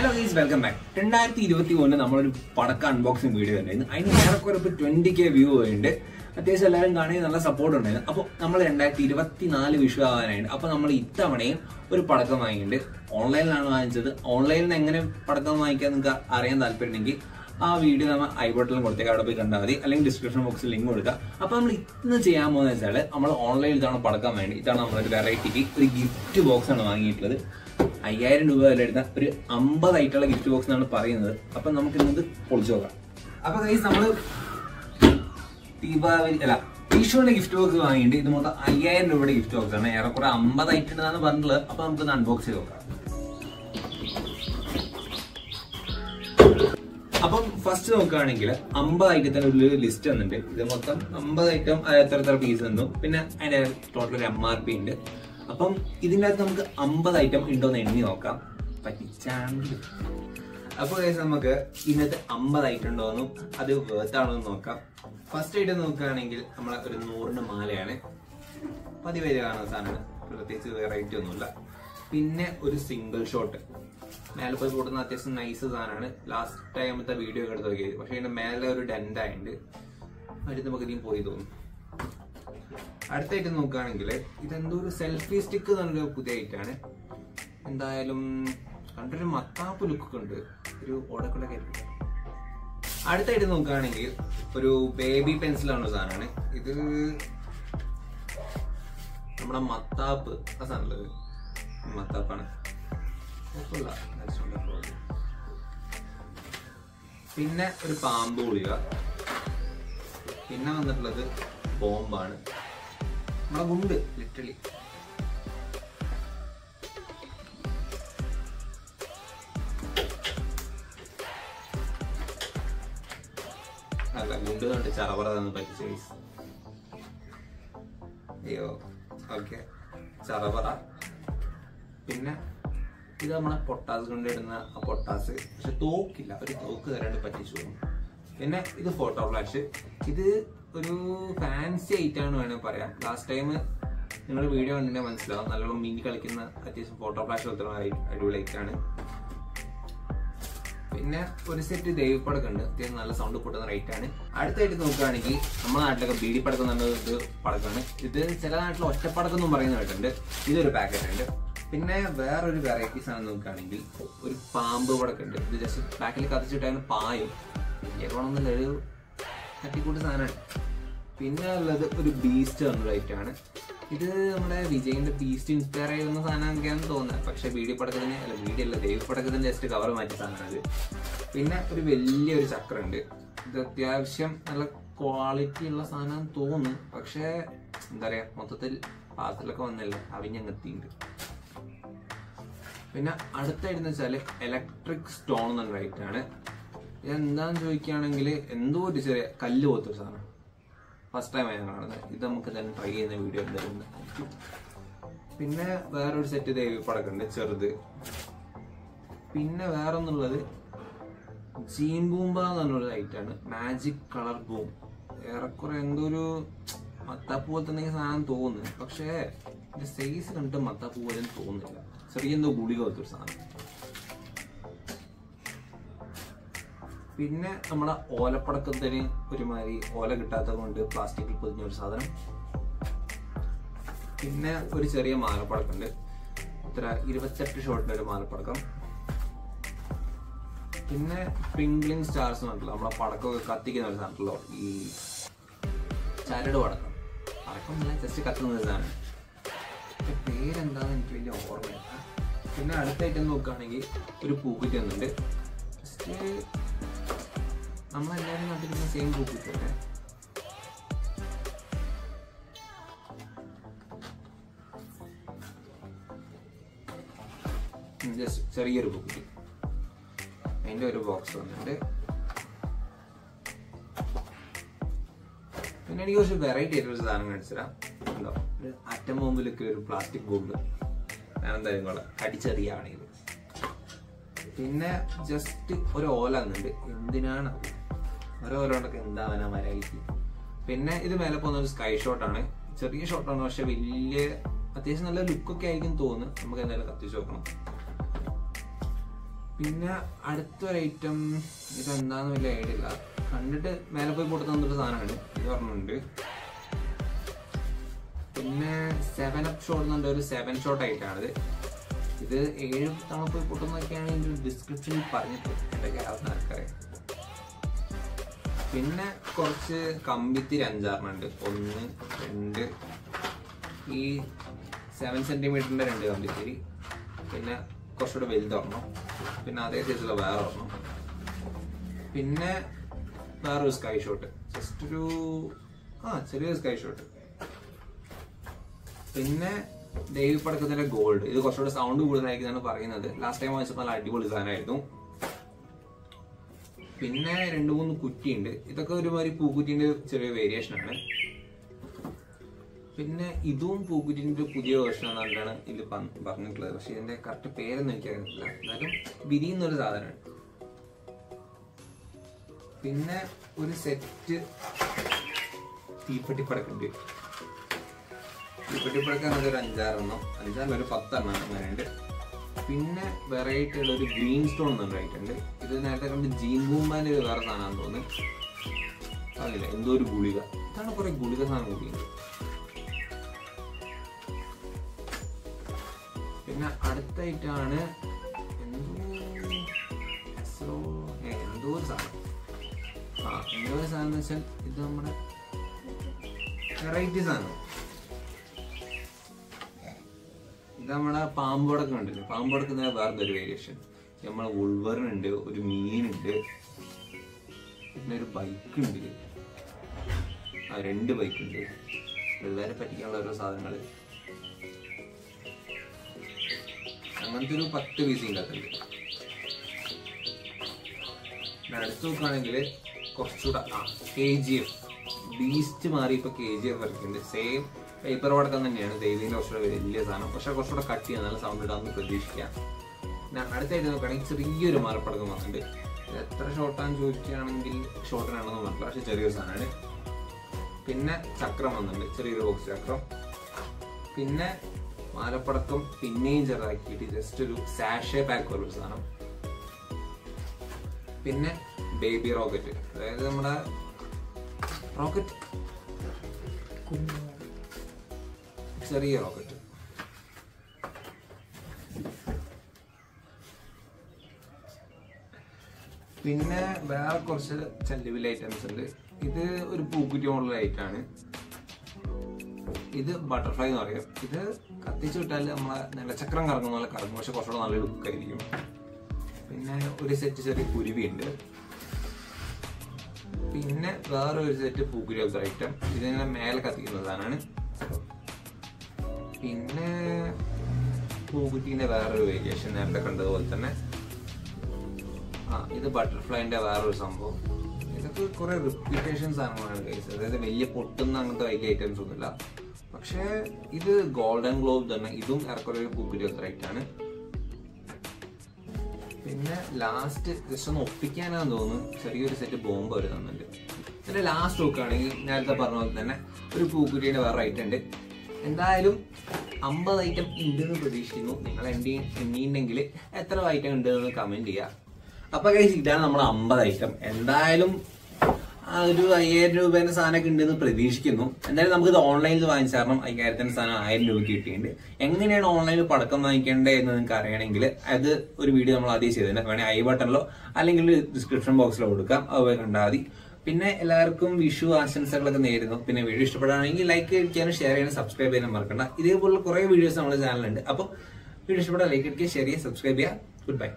Hello guys, welcome back. 2021 നമ്മളൊരു പടക്ക unboxing video ഉണ്ടായിരുന്നു. അതിന് ഏറെക്കുറെ 20K വ്യൂ ഉണ്ട്. അത്യാവശ്യം എല്ലാവരും കാണുകയും നല്ല സപ്പോർട്ട് ഉണ്ടായിരുന്നു. അപ്പോൾ നമ്മൾ 2024 വിഷു ആവാനായിട്ട് അപ്പോൾ നമ്മൾ ഇത്തവണയും ഒരു പടക്കം വാങ്ങിയിട്ടുണ്ട്. ഓൺലൈനിലാണ് വാങ്ങിച്ചത്. ഓൺലൈനിൽ നിന്ന് എങ്ങനെ പടക്കം വാങ്ങിക്കാൻ നിങ്ങൾക്ക് അറിയാൻ താല്പര്യമുണ്ടെങ്കിൽ ആ വീഡിയോ നമ്മൾ ഐ ബട്ടണിൽ കൊടുത്തേക്ക്, അവിടെ പോയി കണ്ടാൽ മതി, അല്ലെങ്കിൽ ഡിസ്ക്രിപ്ഷൻ ബോക്സിൽ ലിങ്ക് കൊടുക്കുക. അപ്പോൾ നമ്മൾ ഇന്ന് ചെയ്യാൻ പോകുന്നത് വെച്ചാൽ നമ്മൾ ഓൺലൈനിൽ ഇതാണ് പടക്കാൻ വേണ്ടി ഇതാണ് നമ്മളൊരു വെറൈറ്റിക്ക് ഒരു ഗിഫ്റ്റ് ബോക്സ് ആണ് വാങ്ങിയിട്ടുള്ളത്. 5000 രൂപ വില എടുത്ത ഒരു 50 ആയിട്ടുള്ള ഗിഫ്റ്റ് ബോക്സ് എന്നാണ് പറയുന്നത്. അപ്പൊ നമുക്ക് ഇന്നത് പൊളിച്ചു നോക്കാം. അപ്പൊ ഗൈസ് നമ്മള് വിഷുവിന്റെ ഗിഫ്റ്റ് ബോക്സ് വാങ്ങിയിട്ട് ഇത് മൊത്തം 5000 രൂപയുടെ ഗിഫ്റ്റ് ബോക്സ് ആണ്. ഏറെക്കുറെ 50 ആയിട്ടുണ്ടെന്നാണ് പറഞ്ഞിട്ടുള്ളത്. അപ്പൊ നമുക്ക് അൺബോക്സ് ചെയ്ത് നോക്കാം. അപ്പം ഫസ്റ്റ് നോക്കുകയാണെങ്കിൽ 50 ഐറ്റത്തിന്റെ ഒരു ലിസ്റ്റ് വന്നിട്ടുണ്ട്. ഇത് മൊത്തം 50 ഐറ്റം എത്ര പീസ് തന്നു, പിന്നെ അതിന്റെ ടോട്ടൽ ഒരു MRP ഉണ്ട്. അപ്പം ഇതിൻ്റെ അകത്ത് നമുക്ക് 50 ഐറ്റം ഉണ്ടോന്ന് എണ്ണി നോക്കാം, പറ്റിച്ചാണെങ്കിൽ. അപ്പൊ നമുക്ക് ഇതിനകത്ത് 50 ഐറ്റം ഉണ്ടോന്നും അത് വേർത്താണോ എന്ന് നോക്കാം. ഫസ്റ്റ് ഐറ്റം നോക്കുകയാണെങ്കിൽ നമ്മളെ ഒരു 100ന്റെ മാലയാണ്. പതിവേര് കാണുന്ന സാധനമാണ്, പ്രത്യേകിച്ച് വെറൈറ്റി ഒന്നുമില്ല. പിന്നെ ഒരു സിംഗിൾ ഷോട്ട് മേലെ പോയി കൊടുക്കുന്ന അത്യാവശ്യം നൈസ് സാധനമാണ്. ലാസ്റ്റ് ടൈമത്തെ വീഡിയോ ഒക്കെ എടുത്ത് നോക്കിയത്, പക്ഷെ ഇതിന്റെ മേലെ ഒരു ഡെന്റ് ആയിട്ടുണ്ട്. അടുത്ത് നമുക്ക് ഇതിന് പോയി തോന്നും. അടുത്തായിട്ട് നോക്കുകയാണെങ്കിൽ ഇതെന്തോ ഒരു സെൽഫി സ്റ്റിക്ക് എന്നൊരു പുതിയ ഐറ്റാണ്. എന്തായാലും കണ്ടൊരു മത്താപ്പ് ലുക്കൊക്കെ ഉണ്ട്, ഒരു ഓടക്കുള്ളൊക്കെ ആയിരിക്കും. അടുത്തായിട്ട് നോക്കുകയാണെങ്കിൽ ഒരു ബേബി പെൻസിലാണ് സാധനമാണ്. ഇത് നമ്മുടെ മത്താപ്പ് ആ സാധനമുള്ളത് മത്താപ്പാണ്. പിന്നെ ഒരു പാമ്പ് ഗുളിക. പിന്നെ വന്നിട്ടുള്ളത് ബോംബാണ്, നമ്മളെ ഗുണ്ട് ലിറ്ററലി. അല്ല, ഗുണ്ട് കണ്ട് ചറവറ തന്ന് പറ്റിച്ച കേസ്. അയ്യോ, ഓക്കെ, ചറവറ. പിന്നെ ഇത് നമ്മളെ പൊട്ടാസ് കൊണ്ട് ഇടുന്ന ആ പൊട്ടാസ്, പക്ഷെ തോക്കില്ല, ഒരു തോക്ക് തരാണ്ട് പറ്റിച്ചു പോകും. പിന്നെ ഇത് ഫോട്ടോ ഫ്ലാഷ്. ഇത് ഒരു ഫാൻസി ഐറ്റാണ് വേണമെങ്കിൽ പറയാം. ലാസ്റ്റ് ടൈം നിങ്ങൾ വീഡിയോ കണ്ടിട്ടുണ്ടെങ്കിൽ മനസ്സിലാവും, നല്ലോണം മിനി കളിക്കുന്ന അത്യാവശ്യം ഫോട്ടോ ഫ്ലാഷ് പോലത്തെ അടിപൊളി ഐറ്റാണ്. പിന്നെ ഒരു സെറ്റ് ദൈവപ്പടക്കം ഉണ്ട്, അത്യാവശ്യം നല്ല സൗണ്ട് പൊട്ടുന്ന റൈറ്റാണ്. അടുത്തായിട്ട് നോക്കുകയാണെങ്കിൽ നമ്മുടെ നാട്ടിലൊക്കെ ബീഡി പടക്കം നല്ല ഇത് പടക്കമാണ്. ഇത് ചില നാട്ടിൽ ഒറ്റപ്പടക്കം എന്നും പറയുന്ന കേട്ടിട്ടുണ്ട്. ഇതൊരു പാക്കറ്റ് ഉണ്ട്. പിന്നെ വേറൊരു വെറൈറ്റീസ് ആണ് നോക്കുകയാണെങ്കിൽ ഒരു പാമ്പ് പടക്കം ഉണ്ട്. ഇത് ജസ്റ്റ് ബാക്കിൽ കത്തിച്ചിട്ടാണ് പായും, എപ്പോഴൊന്നുമില്ല, ഒരു തട്ടിക്കൂട്ട് സാധനമാണ്. പിന്നെ ഉള്ളത് ഒരു ബീസ്റ്റ് എന്നൊരു ഐറ്റാണ്. ഇത് നമ്മുടെ വിജയിന്റെ ബീസ്റ്റ് ഇൻസ്പയർ ചെയ്യുന്ന സാധനമൊക്കെയാണെന്ന് തോന്നുന്നത്, പക്ഷെ ബീഡി പടക്കത്തിന് അല്ല, ബീഡിയല്ല, ദൈവപ്പടക്കത്തിന്റെ ജസ്റ്റ് കവർ മാറ്റിയ സാധനമാണ് ഇത്. പിന്നെ ഒരു വലിയൊരു ചക്രമുണ്ട്. ഇത് അത്യാവശ്യം നല്ല ക്വാളിറ്റി ഉള്ള സാധനം തോന്നുന്നു, പക്ഷെ എന്താ പറയാ, മൊത്തത്തിൽ പാത്രത്തിലൊക്കെ വന്നില്ല, അവിഞ്ഞങ്ങത്തിയുണ്ട്. പിന്നെ അടുത്തായിരുന്നു വെച്ചാൽ ഇലക്ട്രിക് സ്റ്റോൺ എന്നൊരു ഐറ്റാണ്. ഇതെന്താന്ന് ചോദിക്കുകയാണെങ്കിൽ എന്തോ ഒരു ചെറിയ കല്ല് പോലത്തൊരു സാധനം. ഫസ്റ്റ് ടൈം ഞാൻ കാണുന്നത്. ഇത് നമുക്ക് തന്നെ ട്രൈ ചെയ്യുന്ന വീഡിയോ എന്തായാലും. പിന്നെ വേറൊരു സെറ്റ് ദേവിപ്പടക്കം ഉണ്ട്, ചെറുത്. പിന്നെ വേറൊന്നുള്ളത് ജീൻ ബൂമ്പ എന്നുള്ളൊരു ഐറ്റാണ്, മാജിക് കളർ ബൂം. ഏറെക്കുറെ എന്തോ ഒരു മത്താപ്പ് പോലത്തെ എന്തെങ്കിലും സാധനം തോന്നുന്നു, പക്ഷേ ഇതിന്റെ സൈസ് കണ്ടിട്ട് മത്താപ്പ് പോലും തോന്നുന്നില്ല. ചെറിയ എന്തോ ഗുളിക പോലത്തൊരു സാധനം. പിന്നെ നമ്മുടെ ഓലപ്പടക്കത്തിന് ഒരുമാതിരി ഓല കിട്ടാത്തത് കൊണ്ട് പ്ലാസ്റ്റിക്കിൽ പൊതിഞ്ഞൊരു സാധനം. പിന്നെ ഒരു ചെറിയ മാലപ്പടക്കമുണ്ട്, ഇത്ര 28 ഷോട്ടിന്റെ ഒരു മാലപ്പടക്കം. പിന്നെ ട്വിങ്ക്ലിംഗ് സ്റ്റാർസ് പറഞ്ഞിട്ടുള്ള നമ്മളെ പടക്കമൊക്കെ കത്തിക്കുന്ന ഒരു സാധനമല്ലോ, ഈ ചരട് പടക്കം. പടക്കം നല്ല ജസ്റ്റ് കത്തുന്ന ഇതാണ്, പേരെന്താന്ന് എനിക്ക് വലിയ ഓർമ്മയില്ല. പിന്നെ അടുത്തായിട്ട് നോക്കുകയാണെങ്കിൽ ഒരു പൂക്കുറ്റി വന്നിട്ടുണ്ട്. ജസ്റ്റ് നമ്മളെല്ലാവരും നട്ടിരിക്കുന്ന സെയിം പൂക്കുറ്റി തന്നെ. ജസ്റ്റ് ചെറിയൊരു പൂക്കുറ്റി, അതിൻ്റെ ഒരു ബോക്സ് വന്നിട്ടുണ്ട്. പിന്നെ എനിക്ക് കുറച്ച് വെറൈറ്റി ആയിട്ടൊരു സാധനം കാണിച്ചുതരാം. ഉണ്ടോ, ഒരു അറ്റം ബോംബിലൊക്കെ ഒരു പ്ലാസ്റ്റിക് ബോംബ്, ഞാൻ എന്തായാലും കൊള്ളാം, അടിച്ചെറിയാണെങ്കിൽ. പിന്നെ ജസ്റ്റ് ഒരു ഓല വന്നിട്ടുണ്ട്, എന്തിനാണ് ഓരോരോണ്ടൊക്കെ എന്താവാനാ മരമായിട്ട്. പിന്നെ ഇത് മേലെ പോകുന്ന ഒരു സ്കൈ ഷോട്ടാണ്, ചെറിയ ഷോട്ടാണ്, പക്ഷെ വലിയ അത്യാവശ്യം നല്ല ലുക്കൊക്കെ ആയിരിക്കും തോന്നുന്നു. നമുക്ക് എന്തായാലും കത്തിച്ച് നോക്കണം. പിന്നെ അടുത്തൊരു ഐറ്റം ഇതെന്താന്ന് വലിയ ഐഡിയ ഇല്ല, കണ്ടിട്ട് മേലെ പോയി പൊട്ടുന്നൊരു സാധനമാണ്, ഇത് പറഞ്ഞിട്ടുണ്ട്. പിന്നെ 7up ഷോട്ട് എന്നുണ്ട്, ഒരു 7 ഷോട്ട് ആയിട്ടാണിത്. ഇത് 7 തവണ പോയി പൊട്ടുന്നൊക്കെയാണ് ഇതിന്റെ ഡിസ്ക്രിപ്ഷനിൽ പറഞ്ഞിട്ട്, എന്തൊക്കെ ആൾക്കാരെ. പിന്നെ കുറച്ച് കമ്പിത്തിരി 5-6 1 2 ഈ 7 സെന്റിമീറ്ററിന്റെ 2 കമ്പിത്തിരി, പിന്നെ കുറച്ചുകൂടെ വലുതൊരെണ്ണം, പിന്നെ അതേ സൈസുള്ള വേറെ ഒരെണ്ണം, പിന്നെ വേറൊരു സ്കൈ ഷോട്ട്, ജസ്റ്റ് ഒരു ചെറിയൊരു സ്കൈ ഷോട്ട്. പിന്നെ ദേവി പടക്കത്തിന്റെ ഗോൾഡ്, ഇത് കുറച്ചുകൂടെ സൗണ്ട് കൂടുതലായിരിക്കുന്നതാണ് പറയുന്നത്. ലാസ്റ്റ് ടൈം വാങ്ങിച്ചപ്പോൾ നല്ല അടിപൊളി സാധനമായിരുന്നു. പിന്നെ 2-3 കുറ്റിയുണ്ട്, ഇതൊക്കെ ഒരുമാതിരി പൂക്കുറ്റിന്റെ ചെറിയ വേരിയേഷൻ ആണ്. പിന്നെ ഇതും പൂക്കുറ്റിന്റെ പുതിയ വേർഷൻ എന്നാണ് ഇതിൽ പറഞ്ഞിട്ടുള്ളത്, പക്ഷെ ഇതിന്റെ കറക്റ്റ് പേരൊന്നും എനിക്കറിയില്ല. എന്നാലും വിരിയുന്നൊരു സാധനമാണ്. പിന്നെ ഒരു സെറ്റ് തീപ്പെട്ടിപ്പടക്കുണ്ട്. തീപ്പെട്ടിപ്പടക്കാൻ അതൊരു 5-6 ഒരു 10 അങ്ങനെയുണ്ട്. പിന്നെ വെറൈറ്റി ഉള്ള ഒരു ഗ്രീൻ സ്റ്റോൺ എന്നുണ്ടായിട്ടുണ്ട്. ഇത് നേരത്തെ കണ്ട് ജീൻ ബൂമ്പാന്റെ ഒരു വേറെ സാധനമാണെന്ന് തോന്നുന്നു. അറിയില്ല, എന്തോ ഒരു ഗുളിക. ഇതാണ് കുറെ ഗുളിക സാധനം കൂടിയുണ്ട്. പിന്നെ അടുത്തായിട്ടാണ് എന്തോ ഒരു സാധനം. എന്തോ ഒരു സാധനം എന്ന് വെച്ചാൽ ഇത് നമ്മുടെ വെറൈറ്റി സാധനം. ഇത് നമ്മുടെ പാമ്പോടൊക്കെ ഉണ്ടല്ലോ, പാമ്പോടക്കുന്ന വേറെ ഒരു വേരിയേഷൻ. നമ്മളെ ഉൾവറിനുണ്ട്, ഒരു മീനുണ്ട്, പിന്നെ ഒരു ബൈക്ക് ഉണ്ട്, 2 ബൈക്കുണ്ട്. പിള്ളേരെ പറ്റിക്കാനുള്ള ഓരോ സാധനങ്ങൾ. അങ്ങനത്തെ ഒരു 10 പീസ് ഉണ്ടാക്കുന്നുണ്ട്. അടുത്ത് നോക്കുകയാണെങ്കിൽ കുറച്ചുകൂടെ KGF ബീസ്റ്റ് മാറി ഇപ്പൊ KGF വരയ്ക്കുന്നുണ്ട്. സെയിം പേപ്പർ പടക്കം തന്നെയാണ്, ദേവീന്റെ കുറച്ചുകൂടെ വലിയ സാധനം, പക്ഷെ കുറച്ചുകൂടെ കട്ട് ചെയ്യാൻ നല്ല സൗണ്ട് ഇടാന്ന് പ്രതീക്ഷിക്കാം. പിന്നെ അടുത്തായിട്ട് നോക്കുകയാണെങ്കിൽ ചെറിയൊരു മാലപ്പടക്കം വന്നിട്ടുണ്ട്. എത്ര ഷോർട്ടാന്ന് ചോദിക്കുകയാണെങ്കിൽ ഷോർട്ടിനാണെന്ന് പറഞ്ഞില്ല, പക്ഷെ ചെറിയൊരു സാധനമാണ്. പിന്നെ ചക്രം വന്നിട്ടുണ്ട്, ചെറിയൊരു ബോക്സ് ചക്രം. പിന്നെ മാലപ്പടക്കം പിന്നെയും ചെറുതാക്കിയിട്ട് ജസ്റ്റ് ഒരു സാഷേ പാക്ക് പോലൊരു സാധനം. പിന്നെ ബേബി റോക്കറ്റ്, അതായത് നമ്മുടെ റോക്കറ്റ്, ചെറിയ റോക്കറ്റ്. പിന്നെ വേറെ കുറച്ച് ചെല്ലുവിൽ ഐറ്റംസ് ഉണ്ട്. ഇത് ഒരു പൂക്കുറ്റി മോഡൽ ഐറ്റാണ്. ഇത് ബട്ടർഫ്ലൈ എന്ന് പറയും. ഇത് കത്തിച്ചു വിട്ടാൽ നമ്മളെ നിലച്ചക്രം കറങ്ങുന്ന പോലെ കറങ്ങും, പക്ഷെ കുറച്ചുകൂടെ നല്ല ലുക്കായിരിക്കും. പിന്നെ ഒരു സെറ്റ് ചെറിയ കുരുവി ഉണ്ട്. പിന്നെ വേറെ ഒരു സെറ്റ് പൂക്കുരി പോലത്തെ ഐറ്റം, ഇതിങ്ങനെ മേലെ കത്തിക്കുന്നതാണ്. പിന്നെ പൂക്കുറ്റീന്റെ വേറൊരു വേരിയേഷൻ നേരത്തെ കണ്ടതുപോലെ തന്നെ. ഇത് ബട്ടർഫ്ലൈന്റെ വേറൊരു സംഭവം. ഇതൊക്കെ കുറെ റിപ്പീറ്റേഷൻ സാധനങ്ങളാണ് ഗൈസ്, അതായത് വലിയ പൊട്ടുന്ന അങ്ങനത്തെ വലിയ ഐറ്റംസ് ഒന്നുമില്ല. പക്ഷെ ഇത് ഗോൾഡൻ ഗ്ലോബ് തന്നെ, ഇതും ഏറെക്കുറെ ഒരു പൂക്കുറ്റി പോലത്തെ ഐറ്റാണ്. പിന്നെ ലാസ്റ്റ് ജസ്റ്റ് ഒന്ന് ഒപ്പിക്കാനാന്ന് തോന്നുന്നു ചെറിയൊരു സെറ്റ് ബോംബ് അവർ തന്നിട്ടുണ്ട്. പിന്നെ ലാസ്റ്റ് നോക്കുകയാണെങ്കിൽ നേരത്തെ പറഞ്ഞ പോലെ തന്നെ ഒരു പൂക്കുറ്റിയുടെ വേറെ ഐറ്റം ഉണ്ട്. എന്തായാലും 50 ഐറ്റം ഉണ്ടെന്ന് പ്രതീക്ഷിക്കുന്നു. നിങ്ങൾ എണ്ണിയിട്ടുണ്ടെങ്കിൽ എത്ര ഐറ്റം ഉണ്ടെന്ന് കമന്റ് ചെയ്യുക. അപ്പൊ കഴിച്ച് ഇതാണ് നമ്മുടെ 50 ഐറ്റം. എന്തായാലും ഒരു 5000 രൂപേന്റെ സാധനമൊക്കെ ഉണ്ടെന്ന് പ്രതീക്ഷിക്കുന്നു. എന്തായാലും നമുക്കിത് ഓൺലൈനിൽ വാങ്ങിച്ചു തരണം. 5000ത്തിന്റെ സാധനം 1000 രൂപയ്ക്ക് കിട്ടിയിട്ടുണ്ട്. എങ്ങനെയാണ് ഓൺലൈനിൽ പടക്കം വാങ്ങിക്കേണ്ടത് എന്ന് നിങ്ങൾക്ക് അറിയണമെങ്കിൽ അത് ഒരു വീഡിയോ നമ്മൾ ആദ്യം ചെയ്തതിന് വേണമെങ്കിൽ ഐ ബട്ടണിലോ അല്ലെങ്കിൽ ഡിസ്ക്രിപ്ഷൻ ബോക്സിലോ കൊടുക്കാം, അതുപോലെ കണ്ടാൽ മതി. പിന്നെ എല്ലാവർക്കും വിഷു ആശംസകളൊക്കെ നേരുന്നു. പിന്നെ വീഡിയോ ഇഷ്ടപ്പെടുകയാണെങ്കിൽ ലൈക്ക് അടിക്കാനും ഷെയർ ചെയ്യാനും സബ്സ്ക്രൈബ് ചെയ്യാനും മറക്കണ്ട. ഇതേപോലുള്ള കുറെ വീഡിയോസ് നമ്മുടെ ചാനലുണ്ട്. അപ്പോൾ വീഡിയോ ഇഷ്ടപ്പെട്ടാൽ ലൈക്ക് അടിക്കുക, ഷെയർ ചെയ്യുക, സബ്സ്ക്രൈബ് ചെയ്യുക. Good bye.